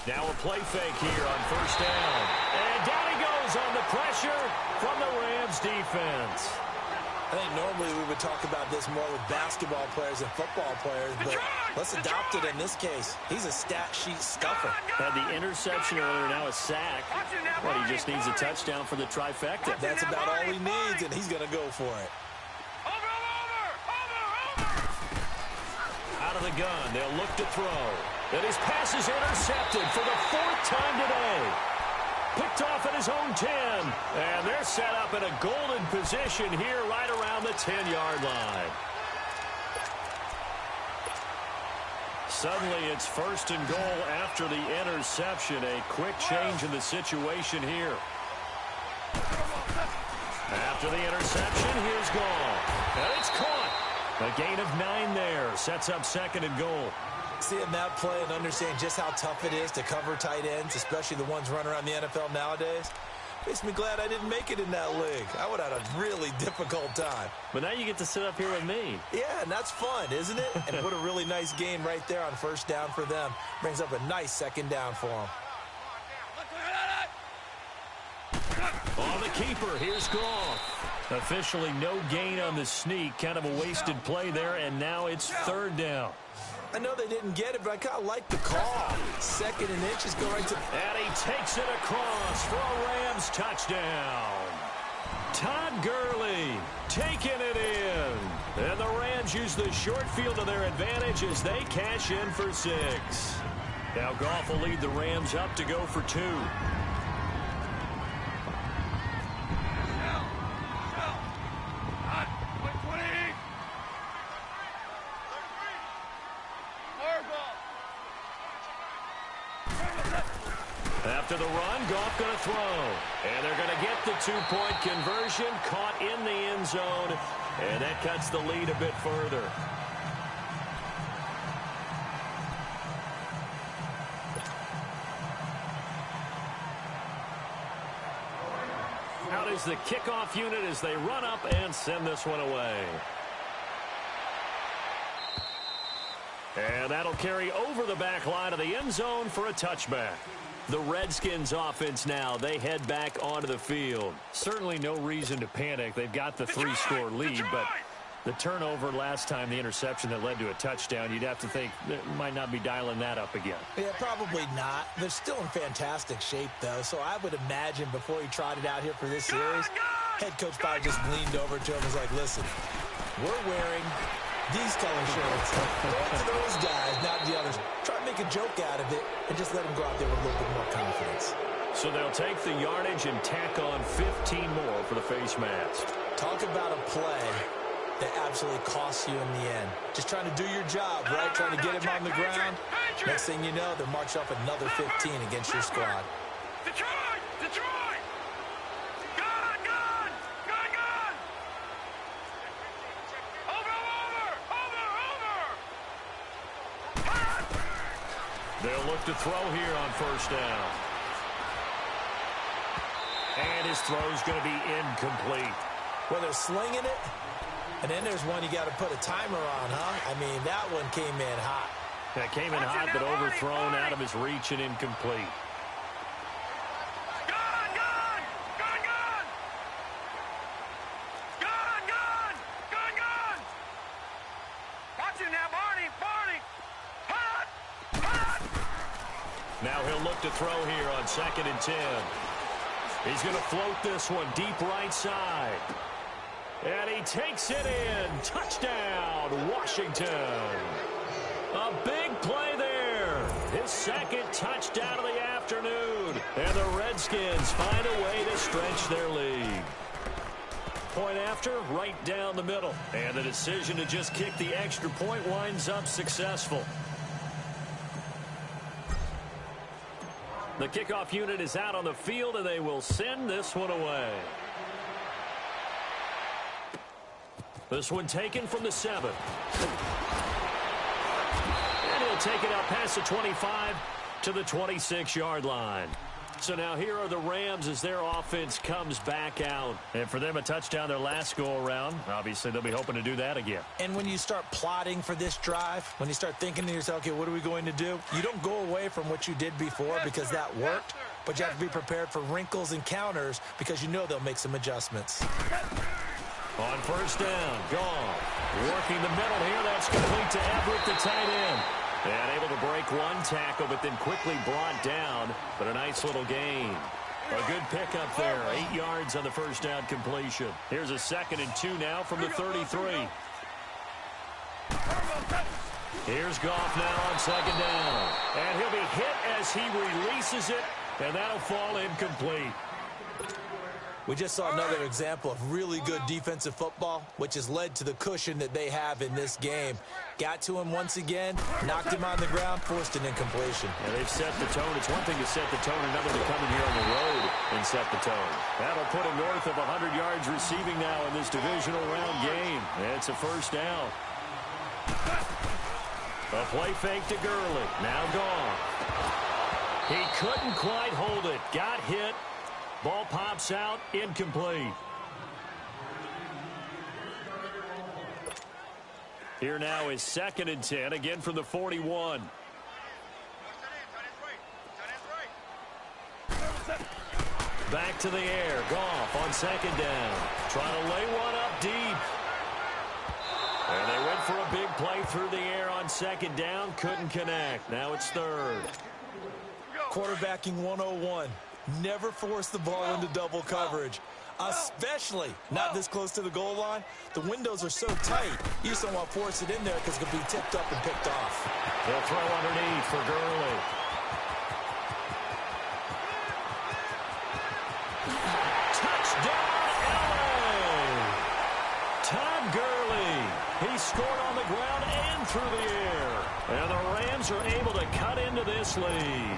Now a play fake here on 1st down. And down he goes on the pressure from the Rams defense. I think normally we would talk about this more with basketball players and football players, but let's adopt it in this case. He's a stat sheet stuffer. Had the interception earlier, now a sack. But he just needs a touchdown for the trifecta. That's about all he needs, and he's going to go for it. Out of the gun, they'll look to throw. And his pass is intercepted for the 4th time today. Picked off at his own 10. And they're set up in a golden position here right around the 10-yard line. Suddenly it's 1st and goal after the interception. A quick change in the situation here. After the interception, here's Gall. And it's caught. A gain of 9 there. Sets up 2nd and goal. Seeing that play and understanding just how tough it is to cover tight ends, especially the ones running around the NFL nowadays, makes me glad I didn't make it in that league. I would have had a really difficult time. But now you get to sit up here with me. Yeah, and that's fun, isn't it? And what a really nice game right there on 1st down for them. Brings up a nice 2nd down for them. On the keeper, here's Goff. Officially no gain on the sneak. Kind of a wasted play there, and now it's 3rd down. I know they didn't get it, but I kind of like the call. 2nd and inches go right to... And he takes it across for a Rams touchdown. Todd Gurley taking it in. And the Rams use the short field to their advantage as they cash in for 6. Now Goff will lead the Rams up to go for 2. After the run, Goff going to throw. And they're going to get the 2-point conversion. Caught in the end zone. And that cuts the lead a bit further. Out is the kickoff unit as they run up and send this one away. And that'll carry over the back line of the end zone for a touchback. The Redskins offense now, they head back onto the field. Certainly no reason to panic. They've got the 3-score lead, but the turnover last time, the interception that led to a touchdown, you'd have to think they might not be dialing that up again. Yeah, probably not. They're still in fantastic shape, though, so I would imagine before he trotted out here for this series, head coach probably just leaned over to him and was like, listen, we're wearing these color shirts. Throw it to those guys, not the others. Try to make a joke out of it and just let them go out there with a little bit more confidence. So they'll take the yardage and tack on 15 more for the face mask. Talk about a play that absolutely costs you in the end. Just trying to do your job, right? Trying to get him on the ground. Next thing you know, they're marching up another 15 against your squad. Detroit! Detroit! Gun! Gun! Gun! Gun! Over! They'll look to throw here on 1st down. And his throw's going to be incomplete. Well, they're slinging it. And then there's one you got to put a timer on, huh? I mean, that one came in hot. That came in hot, but overthrown out of his reach and incomplete. Gun! Gun! Gun! Gun! Gun! Gun! Gun! Gun! Watch it now, Barney! Barney! Hot! Hot! Now he'll look to throw here on 2nd and 10. He's going to float this one deep right side. And he takes it in. Touchdown, Washington. A big play there. His 2nd touchdown of the afternoon. And the Redskins find a way to stretch their lead. Point after, right down the middle. And the decision to just kick the extra point winds up successful. The kickoff unit is out on the field, and they will send this one away. This one taken from the 7. And he'll take it out past the 25 to the 26-yard line. So now here are the Rams as their offense comes back out. And for them, a touchdown their last go-around. Obviously, they'll be hoping to do that again. And when you start plotting for this drive, when you start thinking to yourself, okay, what are we going to do? You don't go away from what you did before because that worked, but you have to be prepared for wrinkles and counters because you know they'll make some adjustments. On first down, Goff working the middle here. That's complete to Everett, the tight end. And able to break one tackle, but then quickly brought down. But a nice little gain. A good pickup there. 8 yards on the first down completion. Here's a 2nd and 2 now from the 33. Here's Goff now on 2nd down. And he'll be hit as he releases it. And that'll fall incomplete. We just saw another example of really good defensive football, which has led to the cushion that they have in this game. Got to him once again, knocked him on the ground, forced an incompletion. Yeah, they've set the tone. It's one thing to set the tone, another to come in here on the road and set the tone. That'll put him north of 100 yards receiving now in this divisional round game. It's a first down. A play fake to Gurley. Now gone. He couldn't quite hold it. Got hit. Ball pops out, incomplete. Here now is 2nd and 10, again from the 41. Back to the air, Goff on 2nd down. Trying to lay one up deep. And they went for a big play through the air on 2nd down, couldn't connect. Now it's 3rd. Quarterbacking 101. Never force the ball into double coverage, especially not this close to the goal line. The windows are so tight, you just don't want to force it in there because it could be tipped up and picked off. They'll throw underneath for Gurley. Touchdown, LA! Todd Gurley. He scored on the ground and through the air. And the Rams are able to cut into this lead.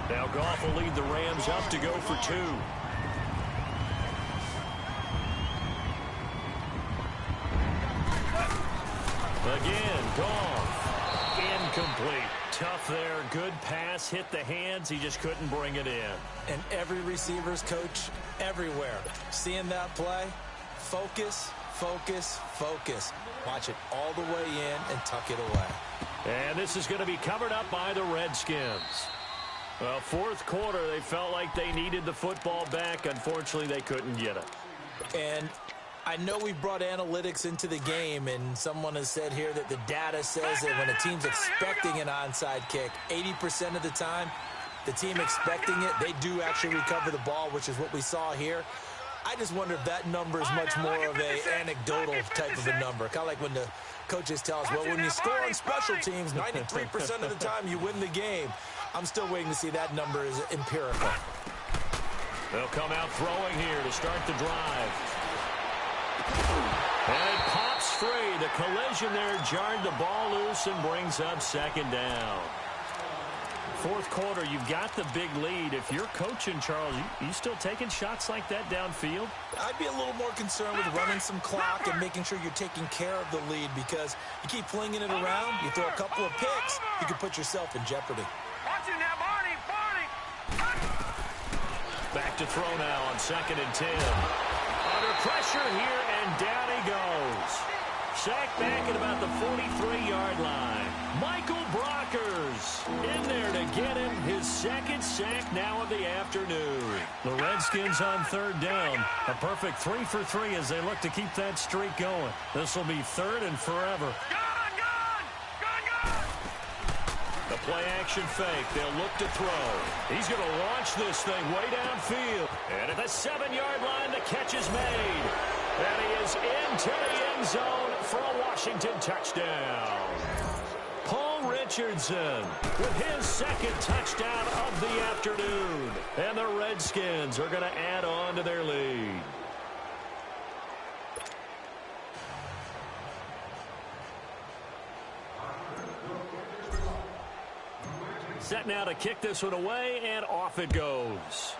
Now Goff will lead the Rams up to go for 2. Again, Goff. Incomplete. Tough there. Good pass. Hit the hands. He just couldn't bring it in. And every receiver's coach everywhere. Seeing that play, focus, focus, focus. Watch it all the way in and tuck it away. And this is going to be covered up by the Redskins. Well, 4th quarter, they felt like they needed the football back. Unfortunately, they couldn't get it. And I know we've brought analytics into the game, and someone has said here that the data says that when a team's expecting an onside kick, 80% of the time, the team expecting it, they do actually recover the ball, which is what we saw here. I just wonder if that number is much more of an anecdotal type of a number. Kind of like when the coaches tell us, well, when you score on special teams, 93% of the time you win the game. I'm still waiting to see that number is empirical. They'll come out throwing here to start the drive. And it pops free. The collision there jarred the ball loose and brings up 2nd down. 4th quarter, you've got the big lead. If you're coaching, Charles, you still taking shots like that downfield? I'd be a little more concerned with running some clock and making sure you're taking care of the lead because you keep flinging it around, you throw a couple of picks, you can put yourself in jeopardy. Watch it now, Barney, Barney. Back to throw now on 2nd and 10. Under pressure here, and down he goes. Sacked back at about the 43-yard line. Michael Brockers in there to get him his 2nd sack now of the afternoon. The Redskins on 3rd down. A perfect 3 for 3 as they look to keep that streak going. This will be 3rd and forever. The play action fake. They'll look to throw. He's going to launch this thing way downfield. And at the 7-yard line, the catch is made. And he is into the end zone for a Washington touchdown. Paul Richardson with his 2nd touchdown of the afternoon. And the Redskins are going to add on to their lead. Set now to kick this one away, and off it goes.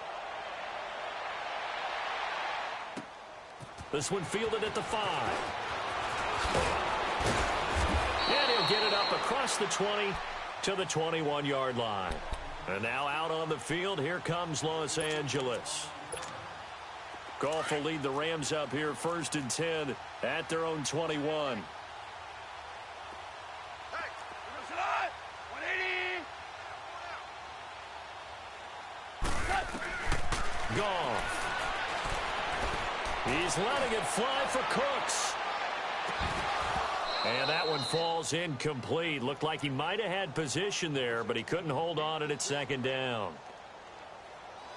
This one fielded at the 5. And he'll get it up across the 20 to the 21-yard line. And now out on the field, here comes Los Angeles. Goff will lead the Rams up here 1st and 10 at their own 21. Goff. He's letting it fly for Cooks. And that one falls incomplete. Looked like he might have had position there, but he couldn't hold on at 2nd down.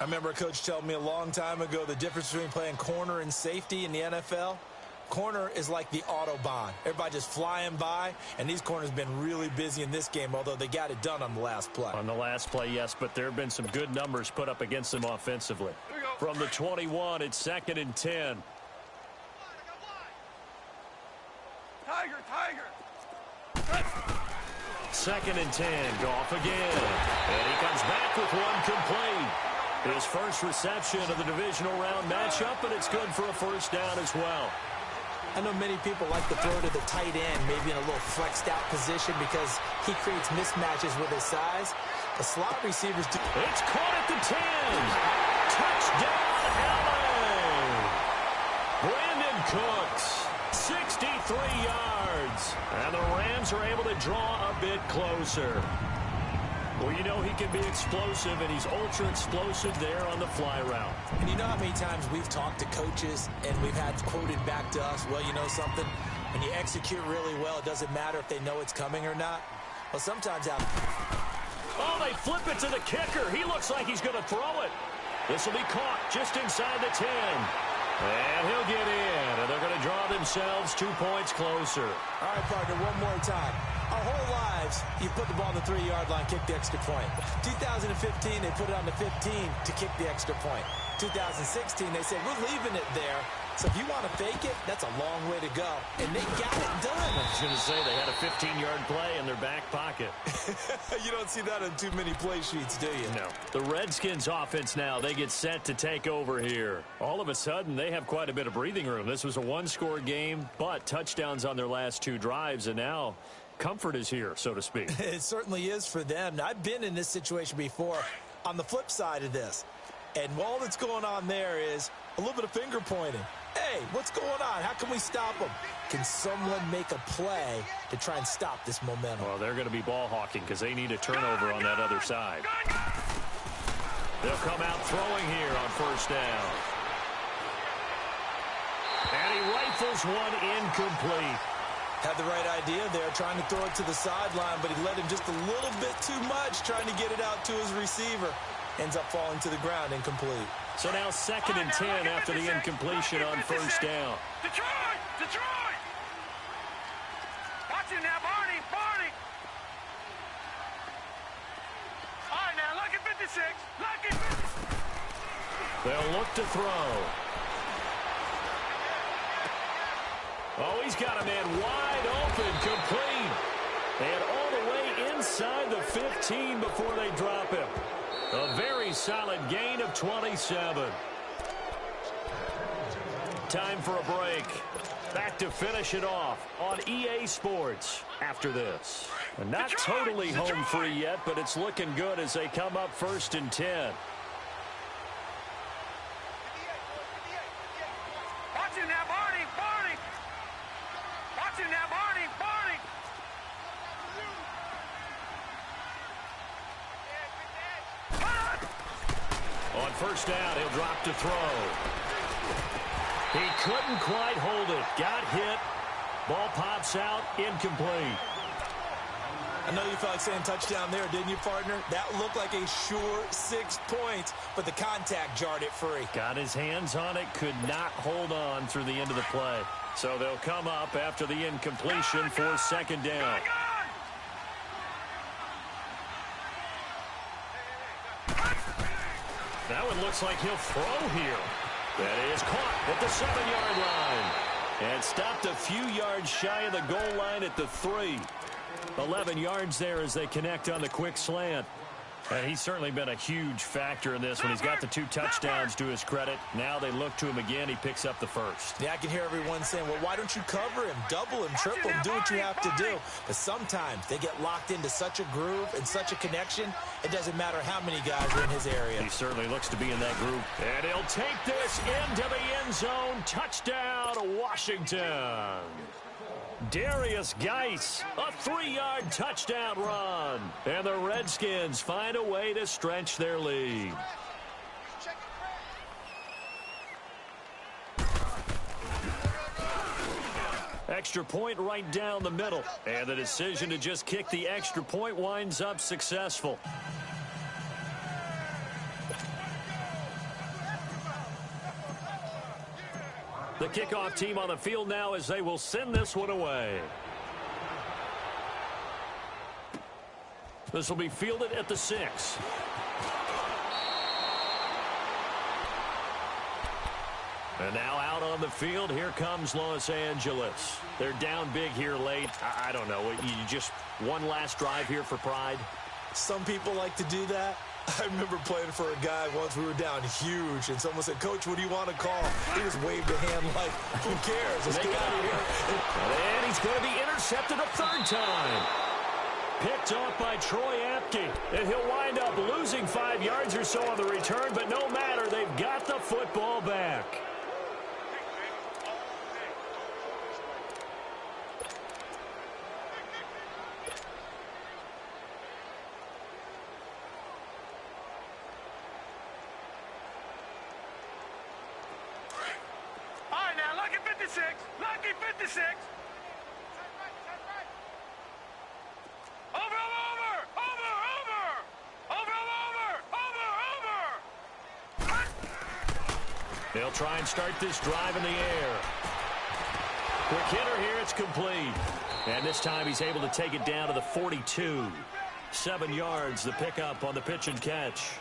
I remember a coach telling me a long time ago the difference between playing corner and safety in the NFL. Corner is like the Autobahn. Everybody just flying by, and these corners have been really busy in this game, although they got it done on the last play. On the last play, yes, but there have been some good numbers put up against them offensively. From the 21, it's 2nd and 10. Tiger. 2nd and 10, Goff again. And he comes back with one complete. His first reception of the divisional round matchup, and it's good for a 1st down as well. I know many people like to throw to the tight end, maybe in a little flexed out position because he creates mismatches with his size. The slot receivers do. It's caught at the 10. Touchdown, LA. Brandon Cooks, 63 yards. And the Rams are able to draw a bit closer. Well, you know he can be explosive, and he's ultra-explosive there on the fly route. And you know how many times we've talked to coaches and we've had quoted back to us, well, you know something? When you execute really well, it doesn't matter if they know it's coming or not. Well, sometimes out. Oh, they flip it to the kicker. He looks like he's going to throw it. This will be caught just inside the 10. And he'll get in, and they're going to draw themselves 2 points closer. All right, partner, one more time. Our whole lives, you put the ball on the 3-yard line, kick the extra point. 2015, they put it on the 15 to kick the extra point. 2016, they said, we're leaving it there. So if you want to fake it, that's a long way to go. And they got it done. I was going to say they had a 15-yard play in their back pocket. You don't see that on too many play sheets, do you? No. The Redskins offense now, they get set to take over here. All of a sudden, they have quite a bit of breathing room. This was a one-score game, but touchdowns on their last 2 drives, and now comfort is here, so to speak. It certainly is for them. Now, I've been in this situation before on the flip side of this. And all that's going on there is a little bit of finger pointing. Hey, what's going on? How can we stop them? Can someone make a play to try and stop this momentum? Well, they're going to be ball hawking because they need a turnover on that other side. They'll come out throwing here on 1st down. And he rifles one incomplete. Had the right idea there, trying to throw it to the sideline, but he led him just a little bit too much, trying to get it out to his receiver. Ends up falling to the ground, incomplete. So now 2nd and 10 after the incompletion on 1st down. Detroit! Watch it now, Barney! All right, now, lucky 56. Lucky 56. They'll look to throw. Oh, he's got a man wide open, complete. And all the way inside the 15 before they drop him. A very solid gain of 27. Time for a break. Back to finish it off on EA Sports after this. And not totally home free yet, but it's looking good as they come up 1st and 10. Watch it now, Barney! Watch it now, Barney! On 1st down, he'll drop to throw. He couldn't quite hold it. Got hit. Ball pops out. Incomplete. I know you felt like saying touchdown there, didn't you, partner? That looked like a sure 6 points, but the contact jarred it free. Got his hands on it. Could not hold on through the end of the play. So they'll come up after the incompletion for 2nd down. That one looks like he'll throw here. That is caught at the 7-yard line. And stopped a few yards shy of the goal line at the 3. 11 yards there as they connect on the quick slant. And he's certainly been a huge factor in this when he's got the 2 touchdowns to his credit. Now they look to him again. He picks up the first. Yeah, I can hear everyone saying, well, why don't you cover him, double him, triple him, do what you have to do. But sometimes they get locked into such a groove and such a connection, it doesn't matter how many guys are in his area. He certainly looks to be in that group. And he'll take this into the end zone. Touchdown, Washington. Darius Geis, a 3-yard touchdown run. And the Redskins find a way to stretch their lead. Extra point right down the middle. And the decision to just kick the extra point winds up successful. The kickoff team on the field now as they will send this one away. This will be fielded at the 6. And now out on the field, here comes Los Angeles. They're down big here late. I don't know. You just one last drive here for pride? Some people like to do that. I remember playing for a guy once. We were down huge, and someone said, Coach, what do you want to call? He just waved a hand like, who cares? Let's get out of here. And he's going to be intercepted a 3rd time. Picked off by Troy Apke. And he'll wind up losing 5 yards or so on the return, but no matter, they've got the football back. Lucky 56. Over. They'll try and start this drive in the air. Quick hitter here, it's complete. And this time he's able to take it down to the 42. 7 yards, the pickup on the pitch and catch.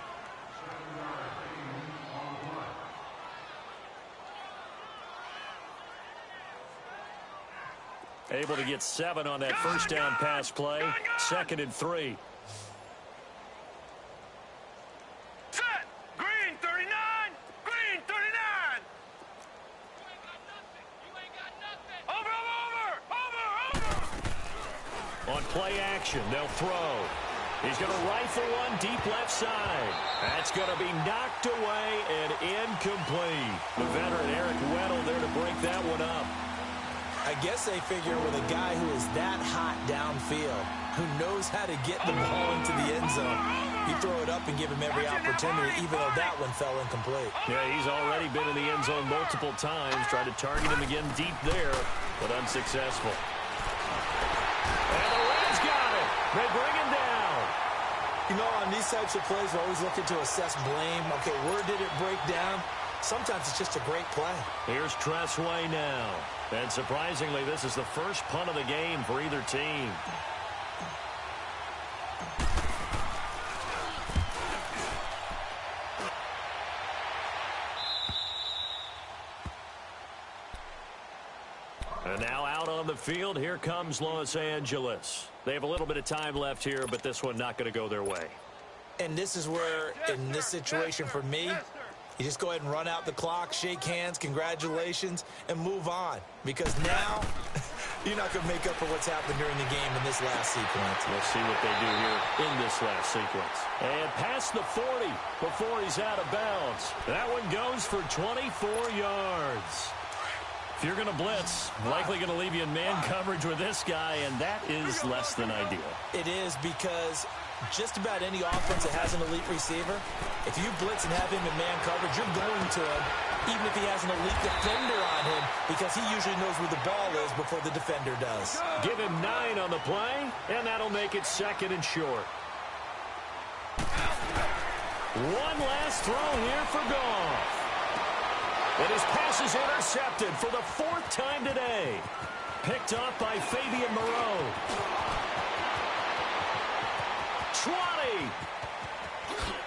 Able to get 7 on that first down pass play. 2nd and 3. Set. Green 39. Green 39. You ain't got nothing. Over. On play action, they'll throw. He's going to rifle one deep left side. That's going to be knocked away and incomplete. The veteran Eric Weddle there to break that one up. I guess they figure with a guy who is that hot downfield, who knows how to get the ball into the end zone, you throw it up and give him every opportunity, even though that one fell incomplete. Yeah, he's already been in the end zone multiple times, tried to target him again deep there, but unsuccessful. And the Reds got it. They bring him down. You know, on these types of plays, we're always looking to assess blame. Okay, where did it break down? Sometimes it's just a great play. Here's Tressway now. And surprisingly, this is the first punt of the game for either team. And now out on the field, here comes Los Angeles. They have a little bit of time left here, but this one not going to go their way. And this is where, in this situation for me, you just go ahead and run out the clock, shake hands, congratulations, and move on. Because now, you're not going to make up for what's happened during the game in this last sequence. We'll see what they do here in this last sequence. And past the 40 before he's out of bounds. That one goes for 24 yards. If you're going to blitz, likely going to leave you in man coverage with this guy, and that is less than ideal. It is, because just about any offense that has an elite receiver, if you blitz and have him in man coverage, you're going to him, even if he has an elite defender on him, because he usually knows where the ball is before the defender does. Give him 9 on the play, and that'll make it 2nd and short. One last throw here for Goff. And his pass is intercepted for the 4th time today. Picked up by Fabian Moreau. 20.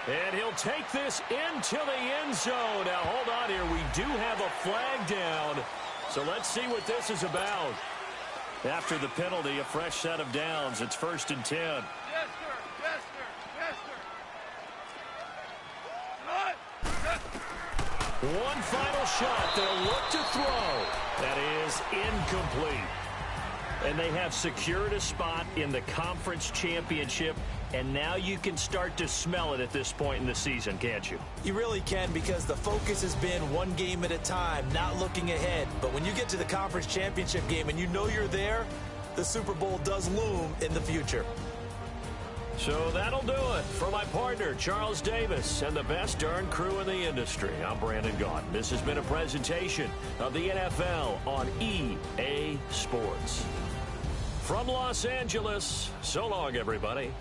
And he'll take this into the end zone. Now, hold on here. We do have a flag down. So let's see what this is about. After the penalty, a fresh set of downs. It's 1st and 10. Yes, sir. Yes, sir. Yes, sir. One final shot. They'll look to throw. That is incomplete. And they have secured a spot in the conference championship, and now you can start to smell it at this point in the season, can't you? You really can, because the focus has been one game at a time, not looking ahead. But when you get to the conference championship game and you know you're there, the Super Bowl does loom in the future. So that'll do it for my partner, Charles Davis, and the best darn crew in the industry. I'm Brandon Gaudin. This has been a presentation of the NFL on EA Sports. From Los Angeles, so long, everybody.